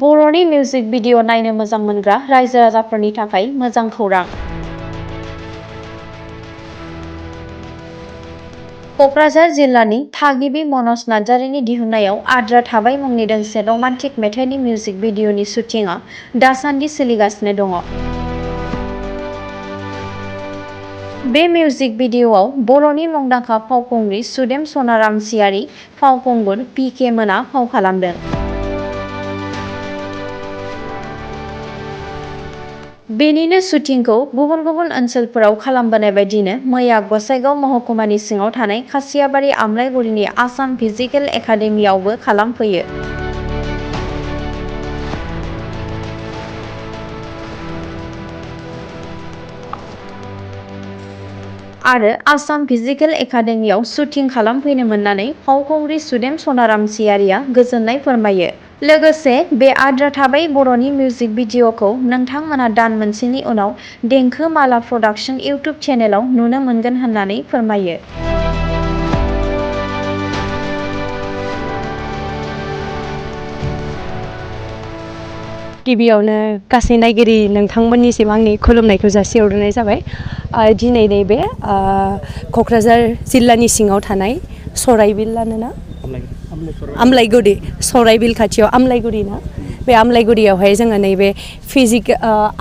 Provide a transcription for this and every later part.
बर'नि music video नायनो मोजां मोनग्रा रायजो राजाफोरनि थाखाय मोजां खौरां। क'क्राझार जिल्लानि थागिबि मनज नार्जारिनि दिहुननायाव आद्रा थाबाय मुंनि दोंसे रमान्टिक मेथाइनि मिउजिक भिडिअनि शुटिंआ दासान्दि सोलिगासिनो दङ। बे मिउजिक भिडिअआव बर'नि मुंदांखा फावखुंग्रि सुदेम सनारामसियारि फावखुंगुर पि.के. मोना फाव खालामदों। बेनिनो शुटिंखौ गुबुन गुबुन ओनसोलफोराव खालामबोनाय बायदिनो मैया गसाइगाव महकुमानि सिङाव थानाय खासियाबारि आमलाइगुरिनि आसाम फिजिकेल एकाडेमियावबो खालामफैयो। आरो आसाम फिजिकेल एकाडेमियाव शुटिं खालामफैनो मोननानै फावखुंग्रि सुदेम सनारामसियारिया गोजोननाय फोरमायो। लोगोसे बे आद्रा थाबाय बर'नि मिउजिक भिडिअखौ नोंथांमोना दान मोनसेनि उनाव देंखो माला प्रडाक्शन इउटुब चेनेलाव नुनो मोनगोन होननानै फोरमायो। गिबियावनो गासै नायगिरि नोंथांमोननिसिम आंनि खुलुमनायखौ जासिहरनाय जाबाय। दिनै नैबे क'क्राझार जिल्लानि सिङाव थानाय सराइबिल आमलाइगुरि सराइबिल खाथियाव आमलाइगुरि ना बे आमलाइगुरियावहाय जोङो नैबे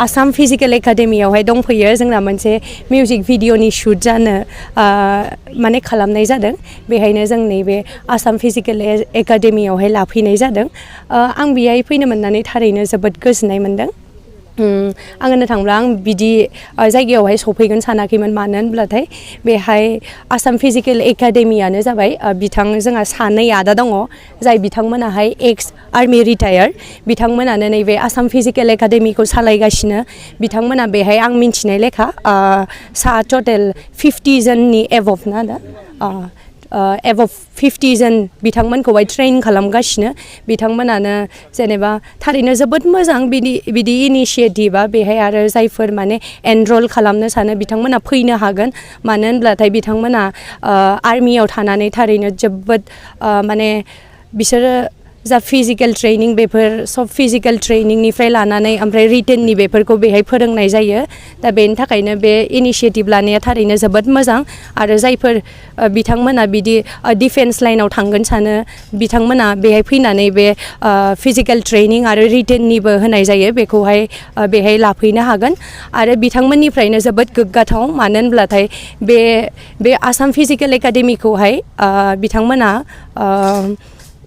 आसाम फिजिकेल एकाडेमियावहाय दंफैयो। जोंना मोनसे मिउजिक भिडिअनि शुट जानो माने खालामनाय जादों। बेहायनो जों नैबे आसाम फिजिकेल एकाडेमियावहाय लाफैनाय जादों। आं बेहाय फैनो मोननानै थारैनो जोबोद गोजोननाय मोनदों। आं होननो थांब्ला आं बिदि जायगायावहाय सफैगोन सानाखैमोन। मानो होनब्लाथाय बेहाय आसाम फिजिकेल एकाडेमियानो जाबाय जोंहा सानै आदा दङ जाय बिथांमोनाहाय एक्स आर्मि रिटायार। बिथांमोनानो नैबे आसाम फिजिकेल एकाडेमिखौ सालायगासिनो। बिथांमोना बेहाय आं मिन्थिनाय लेखा सा टटेल 50 जननि एभव ना एभव 50 जन बिथांमोनखौहाय ट्रेन खालामगासिनो। बिथांमोनानो जेनेबा थारैनो जोबोद मोजां बिदि इनिशिएटिभआ। बेहाय आरो जायफोर माने एनरल खालामनो सानो बिथांमोना फैनो हागोन। मानो होनब्लाथाय बिथांमोना आर्मियाव थानानै थारैनो जोबोद माने बिसोरो जा फिजिकेल ट्रेनिं बेफोर सब फिजिकेल ट्रेनिंनिफ्राय लानानै ओमफ्राय रिटेननि बेफोरखौ बेहाय फोरोंनाय जायो। दा बेनि थाखायनो बे इनिशिएटिभ लानाया थारैनो जोबोद मोजां। आरो जायफोर बिथांमोना बिदि डिफेन्स लाइनाव थांगोन सानो बिथांमोना बेहाय फैनानै बे फिजिकेल ट्रेनिं आरो रिटेननिबो होनाय जायो बेखौहाय बेहाय लाफैनो हागोन। आरो बिथांमोननिफ्रायनो जोबोद गोग्गाथाव। मानो होनब्लाथाय बे आसाम फिजिकेल एकाडेमिखौहाय बिथांमोना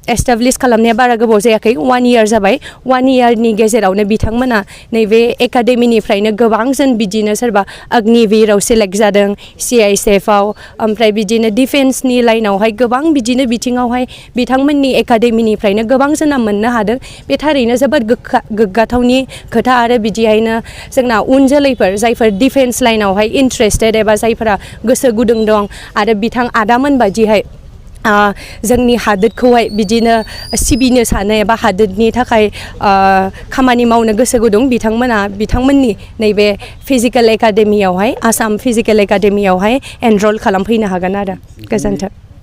एस्टाब्लिश खालामनाया बारा गोबाव जायाखै, 1 इयार जाबाय। 1 इयारनि गेजेरावनो बिथांमोना नैबे एकाडेमिनिफ्रायनो गोबां जन बिदिनो सोरबा अग्निवीरआव सेलेक्ट जादों, CISFआव, ओमफ्राय बिदिनो डिफेन्सनि लाइनावहाय गोबां बिदिनो बिथिङावहाय बिथांमोननि एकाडेमिनिफ्रायनो गोबां जना मोननो हादों। बे थारैनो जोबोद गोग्गाथावनि खोथा। आरो बिदिहायनो जोंना उन जोलैफोर जायफोर डिफेन्स लाइनावहाय इन्ट्रेस्टेड एबा जायफोरा गोसो गुदुं दं आरो बिथां आदामोन बायदिहाय जोंनि हादोरखौहाय बिदिनो सिबिनो सानो एबा हादोरनि थाखाय खामानि मावनो गोसो गुदुं बिथांमोननि नैबे फिजिकेल एकाडेमियावहाय आसाम फिजिकेल एकाडेमियावहाय एनरल खालामफैनो हागोन आरो। गोजोन्थों।